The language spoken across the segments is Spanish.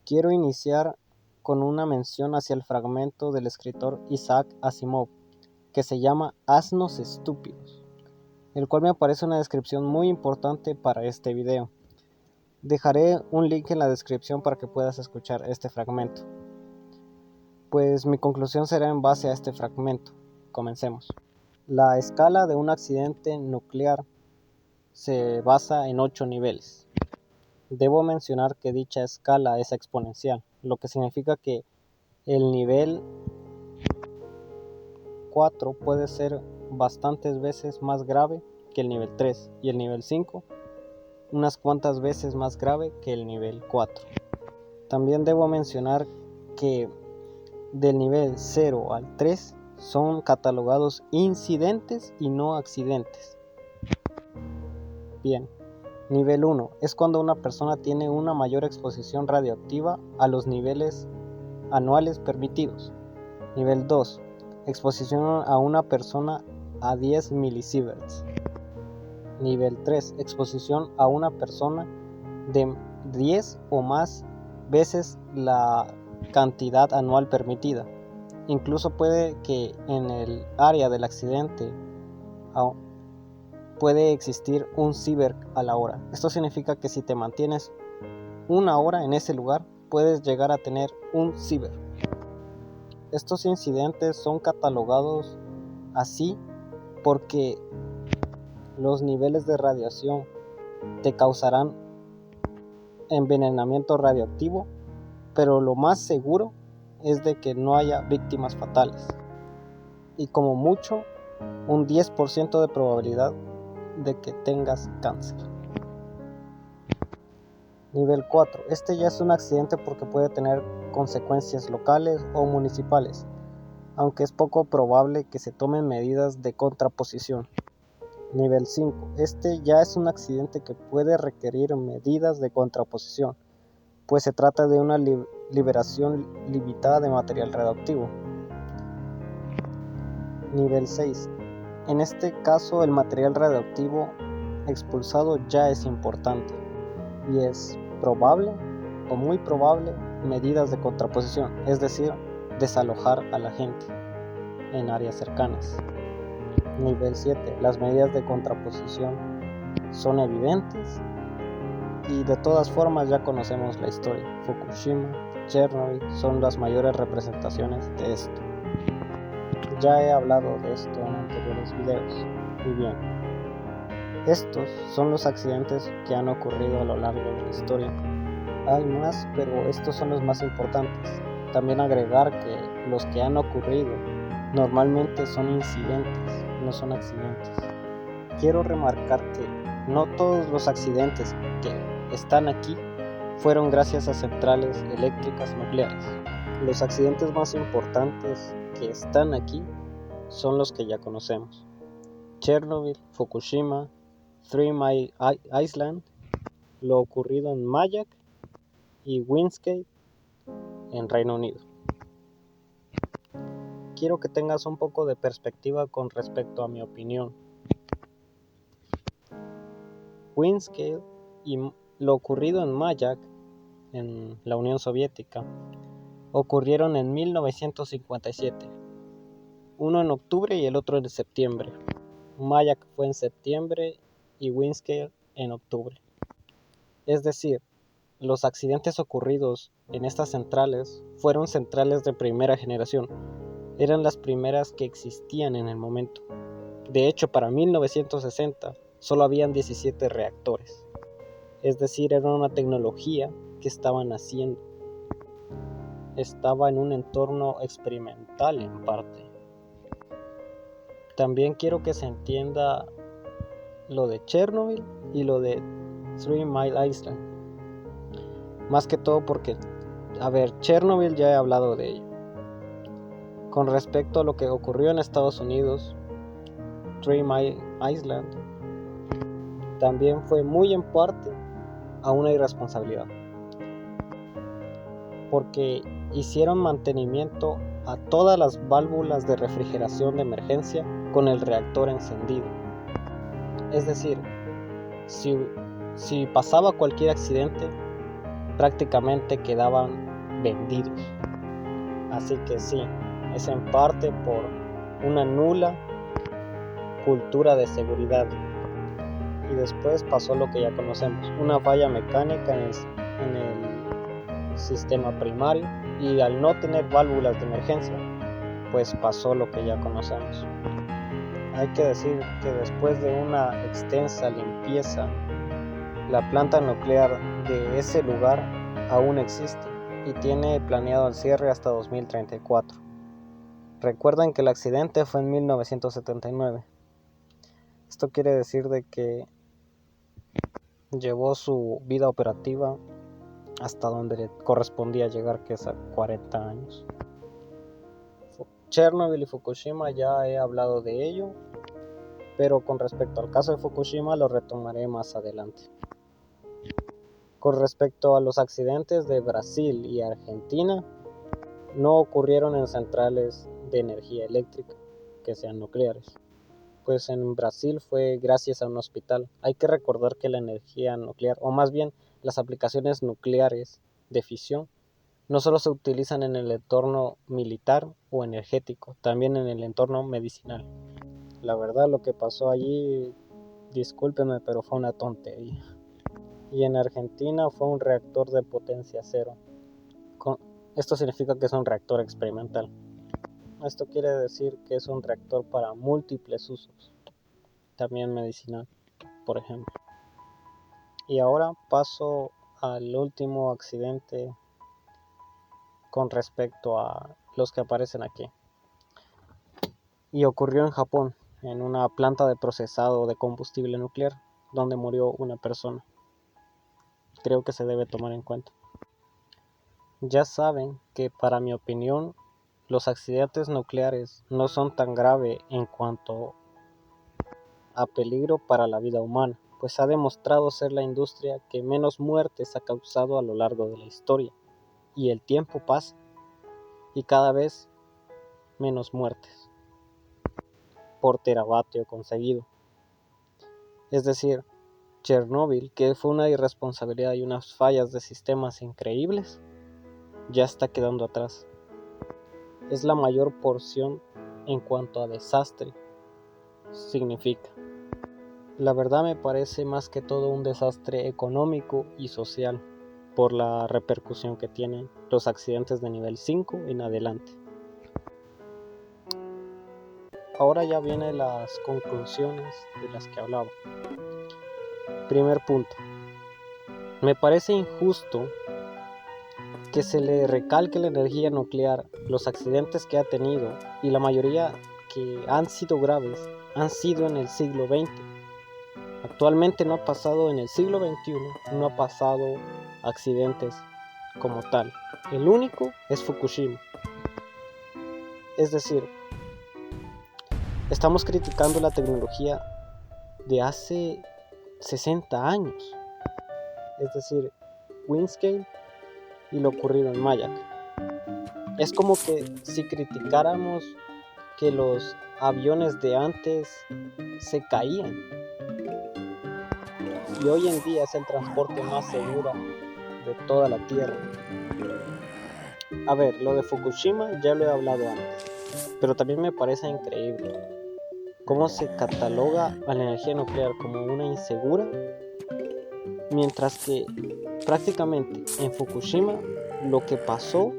Quiero iniciar con una mención hacia el fragmento del escritor Isaac Asimov, que se llama Asnos estúpidos, el cual me parece una descripción muy importante para este video. Dejaré un link en la descripción para que puedas escuchar este fragmento. Pues mi conclusión será en base a este fragmento. Comencemos. La escala de un accidente nuclear se basa en 8 niveles. Debo mencionar que dicha escala es exponencial, lo que significa que el nivel 4 puede ser bastantes veces más grave que el nivel 3 y el nivel 5 unas cuantas veces más grave que el nivel 4. También debo mencionar que del nivel 0 al 3 son catalogados incidentes y no accidentes. Bien, nivel 1 es cuando una persona tiene una mayor exposición radioactiva a los niveles anuales permitidos. Nivel 2, exposición a una persona a 10 milisieverts. Nivel 3, exposición a una persona de 10 o más veces la cantidad anual permitida. Incluso puede que en el área del accidente puede existir un ciber a la hora. Esto significa que si te mantienes una hora en ese lugar, puedes llegar a tener un ciber. Estos incidentes son catalogados así porque los niveles de radiación te causarán envenenamiento radioactivo, pero lo más seguro es de que no haya víctimas fatales y como mucho un 10% de probabilidad de que tengas cáncer. Nivel 4. Este ya es un accidente porque puede tener consecuencias locales o municipales, aunque es poco probable que se tomen medidas de contraposición. Nivel 5. Este ya es un accidente que puede requerir medidas de contraposición, pues se trata de una liberación limitada de material radioactivo. Nivel 6. En este caso el material radioactivo expulsado ya es importante y es probable o muy probable medidas de contraposición, es decir, desalojar a la gente en áreas cercanas. Nivel 7. Las medidas de contraposición son evidentes y de todas formas ya conocemos la historia. Fukushima, Chernobyl son las mayores representaciones de esto. Ya he hablado de esto en anteriores videos. Y bien, estos son los accidentes que han ocurrido a lo largo de la historia. Hay más, pero estos son los más importantes. También agregar que los que han ocurrido normalmente son incidentes, no son accidentes. Quiero remarcar que no todos los accidentes que están aquí fueron gracias a centrales eléctricas nucleares. Los accidentes más importantes que están aquí son los que ya conocemos: Chernobyl, Fukushima, 3 Mile Island, lo ocurrido en Mayak y Windscale en Reino Unido. Quiero que tengas un poco de perspectiva con respecto a mi opinión. Windscale y lo ocurrido en Mayak, en la Unión Soviética, ocurrieron en 1957, uno en octubre y el otro en septiembre. Mayak fue en septiembre y Windscale en octubre. Es decir, los accidentes ocurridos en estas centrales fueron centrales de primera generación. Eran las primeras que existían en el momento. De hecho, para 1960 solo habían 17 reactores. Es decir, era una tecnología que estaban haciendo. Estaba en un entorno experimental en parte. También quiero que se entienda lo de Chernobyl y lo de 3 Mile Island. Más que todo porque, Chernobyl ya he hablado de ello. Con respecto a lo que ocurrió en Estados Unidos, 3 Mile Island también fue muy en parte a una irresponsabilidad, porque hicieron mantenimiento a todas las válvulas de refrigeración de emergencia con el reactor encendido. Es decir, si pasaba cualquier accidente, prácticamente quedaban vendidos. Así que sí, es en parte por una nula cultura de seguridad. Y después pasó lo que ya conocemos, una falla mecánica en el sistema primario, y al no tener válvulas de emergencia, pues pasó lo que ya conocemos. Hay que decir que después de una extensa limpieza, la planta nuclear de ese lugar aún existe y tiene planeado el cierre hasta 2034. Recuerden que el accidente fue en 1979. Esto quiere decir de que llevó su vida operativa hasta donde le correspondía llegar, que es a 40 años. Chernobyl y Fukushima ya he hablado de ello, pero con respecto al caso de Fukushima lo retomaré más adelante. Con respecto a los accidentes de Brasil y Argentina, no ocurrieron en centrales de energía eléctrica que sean nucleares, pues en Brasil fue gracias a un hospital. Hay que recordar que la energía nuclear, o más bien las aplicaciones nucleares de fisión, no solo se utilizan en el entorno militar o energético, también en el entorno medicinal. La verdad, lo que pasó allí, discúlpenme, pero fue una tontería. Y en Argentina fue un reactor de potencia cero. Esto significa que es un reactor experimental. Esto quiere decir que es un reactor para múltiples usos, también medicinal, por ejemplo. Y ahora paso al último accidente con respecto a los que aparecen aquí. Y ocurrió en Japón, en una planta de procesado de combustible nuclear, donde murió una persona. Creo que se debe tomar en cuenta. Ya saben que, para mi opinión, los accidentes nucleares no son tan graves en cuanto a peligro para la vida humana, pues ha demostrado ser la industria que menos muertes ha causado a lo largo de la historia. Y el tiempo pasa y cada vez menos muertes por teravatio conseguido. Es decir, Chernobyl, que fue una irresponsabilidad y unas fallas de sistemas increíbles, ya está quedando atrás. Es la mayor porción en cuanto a desastre significa. La verdad me parece más que todo un desastre económico y social por la repercusión que tienen los accidentes de nivel 5 en adelante. Ahora ya vienen las conclusiones de las que hablaba. Primer punto. Me parece injusto que se le recalque la energía nuclear, los accidentes que ha tenido, y la mayoría que han sido graves han sido en el siglo XX. Actualmente no ha pasado en el siglo XXI, no ha pasado accidentes como tal. El único es Fukushima. Es decir, estamos criticando la tecnología de hace 60 años. Es decir, Windscale y lo ocurrido en Mayak. Es como que si criticáramos que los aviones de antes se caían, y hoy en día es el transporte más seguro de toda la Tierra. A ver, lo de Fukushima ya lo he hablado antes, pero también me parece increíble cómo se cataloga a la energía nuclear como una insegura, mientras que prácticamente en Fukushima lo que pasó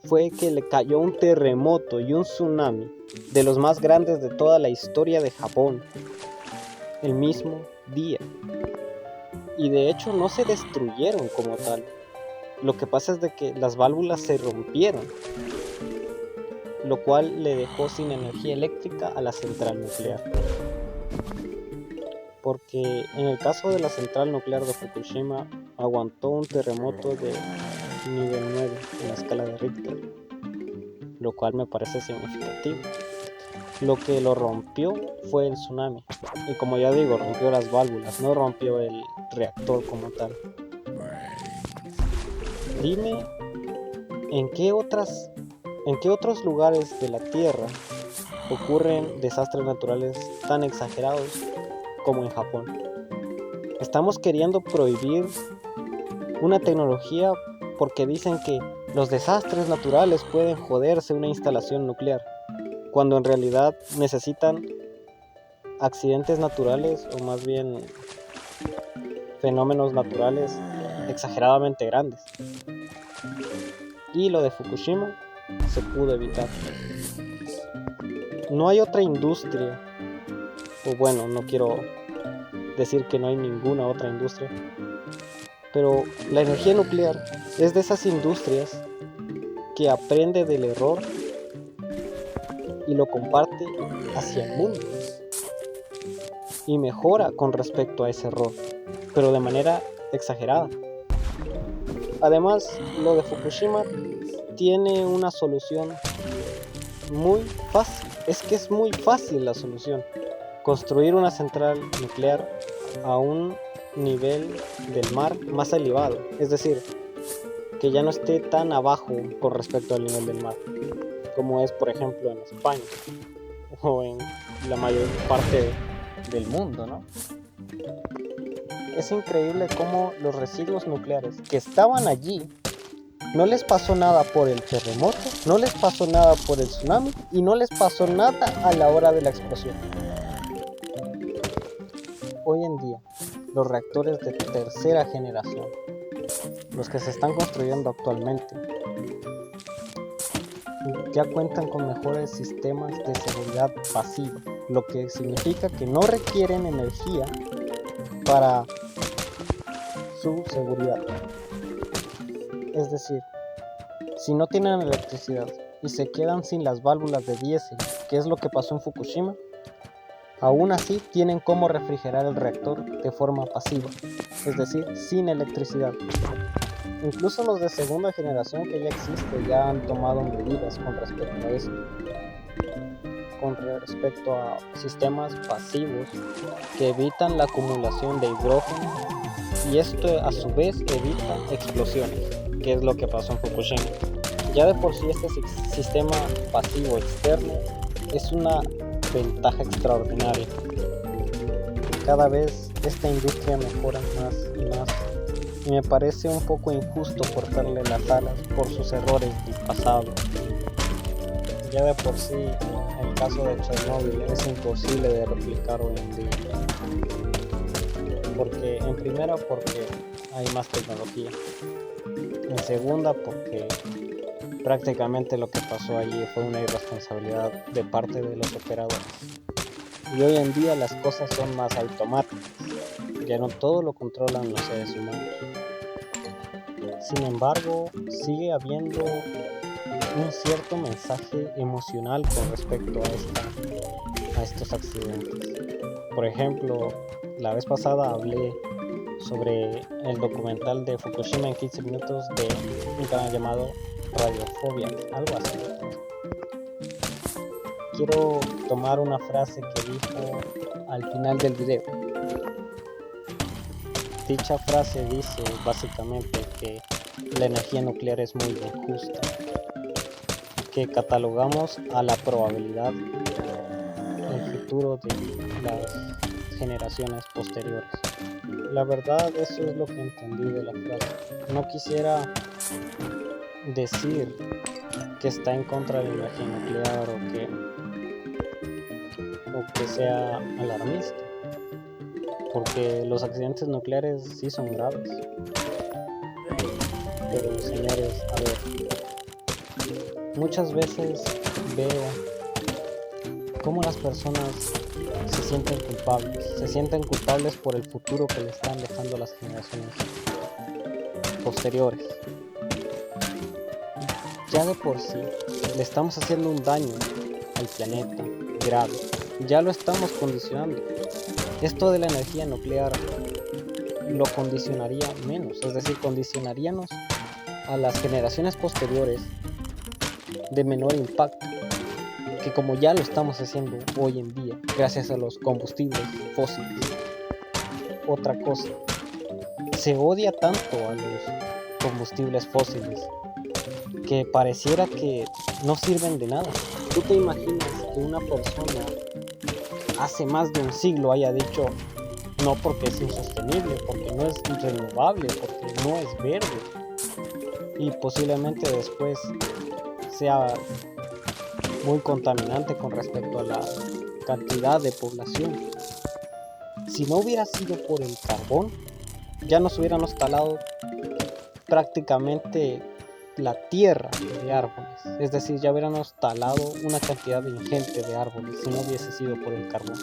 fue que le cayó un terremoto y un tsunami de los más grandes de toda la historia de Japón el mismo día. Y de hecho no se destruyeron como tal. Lo que pasa es de que las válvulas se rompieron, lo cual le dejó sin energía eléctrica a la central nuclear. Porque en el caso de la central nuclear de Fukushima aguantó un terremoto de nivel 9 en la escala de Richter, lo cual me parece significativo. Lo que lo rompió fue el tsunami, y como ya digo, rompió las válvulas, no rompió el reactor como tal. Dime, ¿en qué otros lugares de la Tierra ocurren desastres naturales tan exagerados como en Japón? Estamos queriendo prohibir una tecnología porque dicen que los desastres naturales pueden joderse una instalación nuclear, cuando en realidad necesitan accidentes naturales, o más bien fenómenos naturales exageradamente grandes. Y lo de Fukushima se pudo evitar. No hay otra industria, o bueno, no quiero decir que no hay ninguna otra industria, pero la energía nuclear es de esas industrias que aprende del error y lo comparte hacia el mundo y mejora con respecto a ese error, pero de manera exagerada. Además, lo de Fukushima tiene una solución muy fácil. Es que es muy fácil la solución. Construir una central nuclear a un nivel del mar más elevado, es decir, que ya no esté tan abajo con respecto al nivel del mar, como es por ejemplo en España o en la mayor parte del mundo, ¿no? Es increíble cómo los residuos nucleares que estaban allí no les pasó nada por el terremoto, no les pasó nada por el tsunami y no les pasó nada a la hora de la explosión. Hoy en día, los reactores de tercera generación, los que se están construyendo actualmente, ya cuentan con mejores sistemas de seguridad pasiva, lo que significa que no requieren energía para su seguridad. Es decir, si no tienen electricidad y se quedan sin las válvulas de diésel, que es lo que pasó en Fukushima, aún así tienen cómo refrigerar el reactor de forma pasiva, es decir, sin electricidad. Incluso los de segunda generación que ya existe ya han tomado medidas con respecto a esto, con respecto a sistemas pasivos que evitan la acumulación de hidrógeno, y esto a su vez evita explosiones, que es lo que pasó en Fukushima. Ya de por sí este sistema pasivo externo es una ventaja extraordinaria. Cada vez esta industria mejora más y más, y me parece un poco injusto cortarle las alas por sus errores del pasado. Ya de por sí el caso de Chernobyl es imposible de replicar hoy en día, porque en primera porque hay más tecnología, en segunda porque prácticamente lo que pasó allí fue una irresponsabilidad de parte de los operadores, y hoy en día las cosas son más automáticas, ya no todo lo controlan los seres humanos. Sin embargo, sigue habiendo un cierto mensaje emocional con respecto a estos accidentes. Por ejemplo, la vez pasada hablé sobre el documental de Fukushima en 15 minutos de un canal llamado Radiofobia, algo así. Quiero tomar una frase que dijo al final del video. Dicha frase dice básicamente que la energía nuclear es muy injusta, que catalogamos a la probabilidad el futuro de las generaciones posteriores. La verdad, eso es lo que entendí de la frase. No quisiera decir que está en contra de la energía nuclear o que sea alarmista, porque los accidentes nucleares sí son graves. Pero señores, a ver, muchas veces veo cómo las personas se sienten culpables por el futuro que le están dejando a las generaciones posteriores. Ya de por sí le estamos haciendo un daño al planeta grave, ya lo estamos condicionando. Esto de la energía nuclear lo condicionaría menos, es decir, condicionaríamos a las generaciones posteriores de menor impacto, que como ya lo estamos haciendo hoy en día gracias a los combustibles fósiles. Otra cosa, se odia tanto a los combustibles fósiles que pareciera que no sirven de nada. ¿Tú te imaginas que una persona hace más de un siglo haya dicho no porque es insostenible, porque no es renovable, porque no es verde y posiblemente después sea muy contaminante con respecto a la cantidad de población. Si no hubiera sido por el carbón, ya nos hubiéramos talado prácticamente la tierra de árboles, es decir, ya hubiéramos talado una cantidad ingente de árboles si no hubiese sido por el carbón.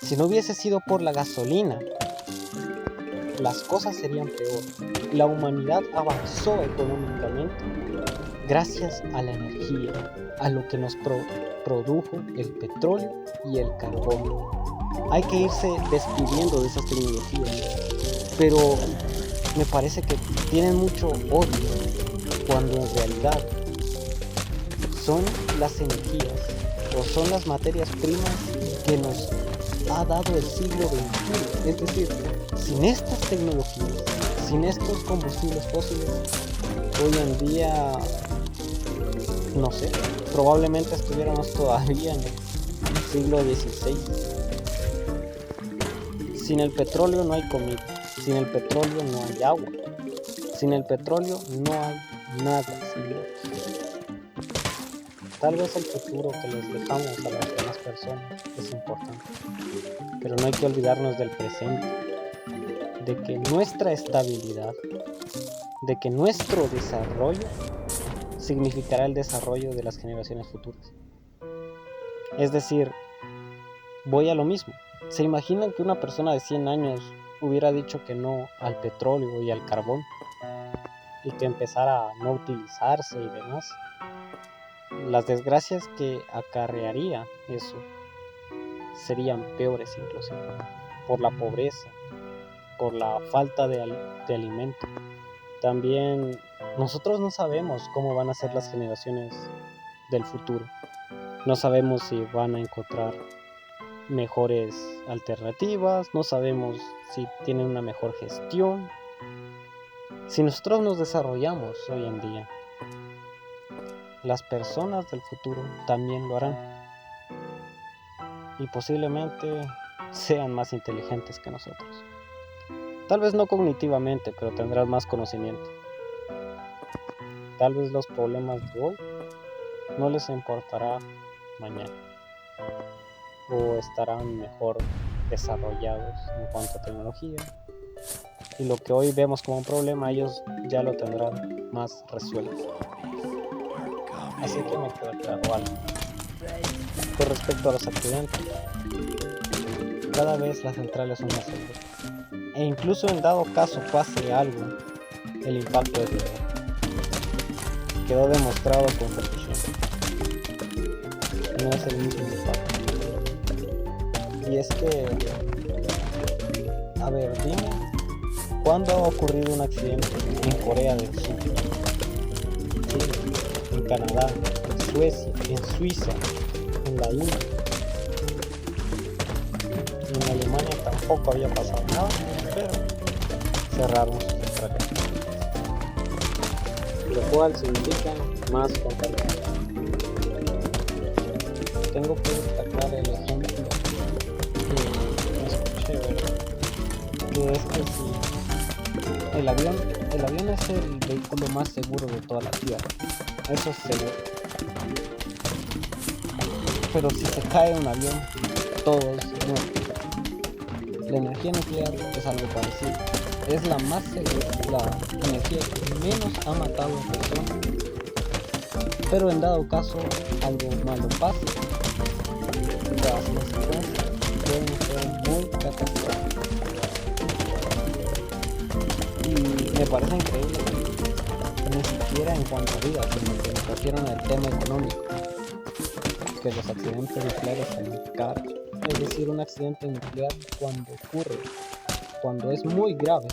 Si no hubiese sido por la gasolina, las cosas serían peor. La humanidad avanzó económicamente gracias a la energía, a lo que nos produjo el petróleo y el carbón. Hay que irse despidiendo de esas tecnologías, pero me parece que tienen mucho odio, cuando en realidad son las energías o son las materias primas que nos ha dado el siglo XXI. Es decir, sin estas tecnologías, sin estos combustibles fósiles, hoy en día, no sé, probablemente estuviéramos todavía en el siglo XVI. Sin el petróleo no hay comida, sin el petróleo no hay agua, sin el petróleo no hay nada, señores. Tal vez el futuro que les dejamos a las demás personas es importante, pero no hay que olvidarnos del presente, de que nuestra estabilidad, de que nuestro desarrollo significará el desarrollo de las generaciones futuras. Es decir, voy a lo mismo. ¿Se imaginan que una persona de 100 años hubiera dicho que no al petróleo y al carbón y que empezara a no utilizarse y demás? Las desgracias que acarrearía eso serían peores inclusive, por la pobreza, por la falta de alimento. También nosotros no sabemos cómo van a ser las generaciones del futuro. No sabemos si van a encontrar mejores alternativas, no sabemos si tienen una mejor gestión. Si nosotros nos desarrollamos hoy en día, las personas del futuro también lo harán y posiblemente sean más inteligentes que nosotros. Tal vez no cognitivamente, pero tendrán más conocimiento. Tal vez los problemas de hoy no les importará mañana, o estarán mejor desarrollados en cuanto a tecnología, y lo que hoy vemos como un problema ellos ya lo tendrán más resuelto. Así que me queda claro algo con respecto a los accidentes. Cada vez las centrales son más seguras, e incluso en dado caso pase algo, el impacto es menor. Quedó demostrado con Fukushima. No es el mismo impacto. Y es que, a ver, dime, ¿cuándo ha ocurrido un accidente en Corea del Sur, en Chile, en Canadá, en Suecia, en Suiza, en la India? En Alemania tampoco había pasado nada, pero cerraron sus centrales, lo cual significa más contaminación. Tengo que destacar el ejemplo que escuché, ¿verdad? Que es que si el avión es el vehículo más seguro de toda la Tierra, eso es seguro. Pero si se cae un avión, todos mueren. La energía nuclear es algo parecido. Es la más segura, la energía que menos ha matado a personas. Pero en dado caso algo malo pase, las consecuencias pueden ser muy catastróficas. Y me parece increíble que ni siquiera en cuanto a vida, sino que me refieran al tema económico, que los accidentes nucleares salen caros. Es decir, un accidente nuclear cuando ocurre, cuando es muy grave,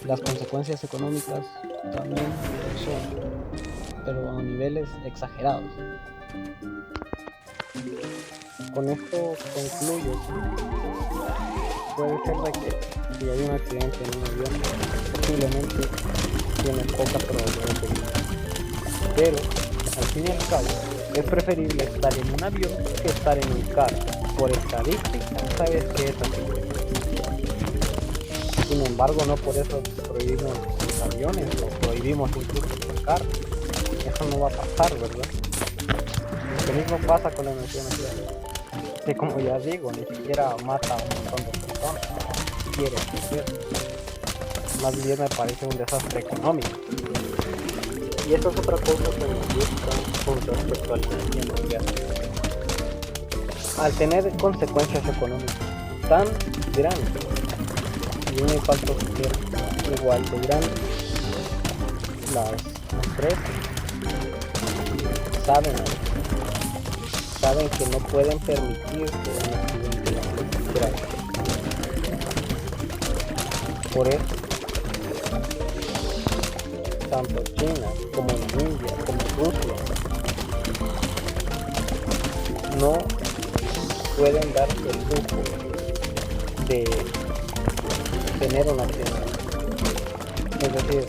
las consecuencias económicas también son, pero a niveles exagerados. Con esto concluyo. Puede ser de que si hay un accidente en un avión, posiblemente tiene poca probabilidad de vida. Pero, al fin y al cabo, es preferible estar en un avión que estar en un carro. por estadística sabes que es así. Sin embargo, no por eso prohibimos los aviones o prohibimos incluso sacar. Eso no va a pasar, ¿verdad? Lo mismo pasa con la energía nuclear. Que como ya digo, ni siquiera mata a un montón de personas. Quiere hacer. Más bien me parece un desastre económico. Y eso es otra cosa que me gusta con respecto a la energía nuclear. Al tener consecuencias económicas tan grandes y un impacto social igual de grande, las empresas saben que no pueden permitirse un accidente grave. Por eso, tanto China como India como Rusia no pueden darse el lujo de tener un accidente. Es decir,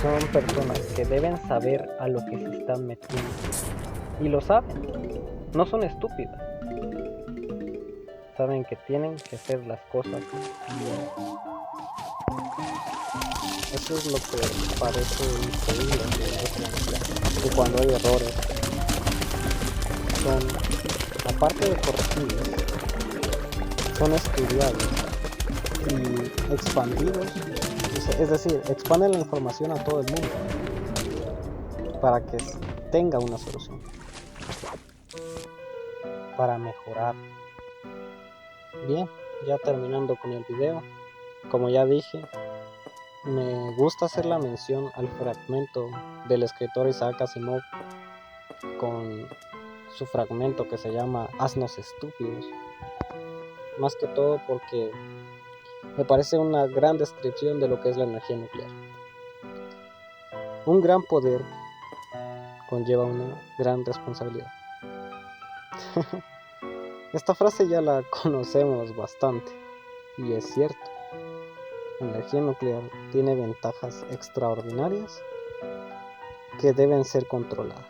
son personas que deben saber a lo que se están metiendo y lo saben, no son estúpidas, saben que tienen que hacer las cosas bien. Eso es lo que parece increíble en la industria nuclear, que cuando hay errores son, aparte de corregibles, son estudiados y expandidos, es decir, expanden la información a todo el mundo para que tenga una solución, para mejorar. Bien, ya terminando con el video, como ya dije, me gusta hacer la mención al fragmento del escritor Isaac Asimov con su fragmento que se llama Asnos estúpidos, más que todo porque me parece una gran descripción de lo que es la energía nuclear. Un gran poder conlleva una gran responsabilidad. Esta frase ya la conocemos bastante y es cierto. La energía nuclear tiene ventajas extraordinarias que deben ser controladas.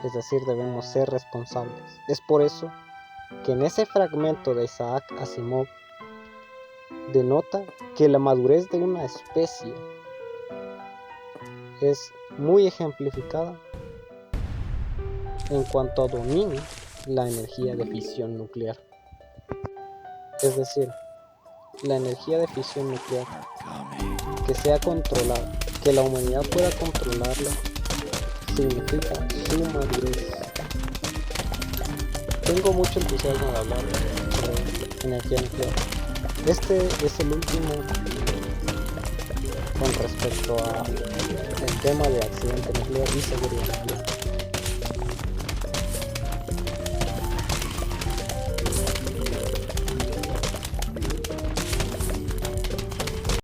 Es decir, debemos ser responsables. Es por eso que en ese fragmento de Isaac Asimov denota que la madurez de una especie es muy ejemplificada en cuanto domine la energía de fisión nuclear. Es decir, la energía de fisión nuclear que sea controlada, que la humanidad pueda controlarla, significa su madurez. Tengo mucho entusiasmo de hablar sobre energía nuclear. Este es el último con respecto al tema de accidente nuclear y seguridad nuclear.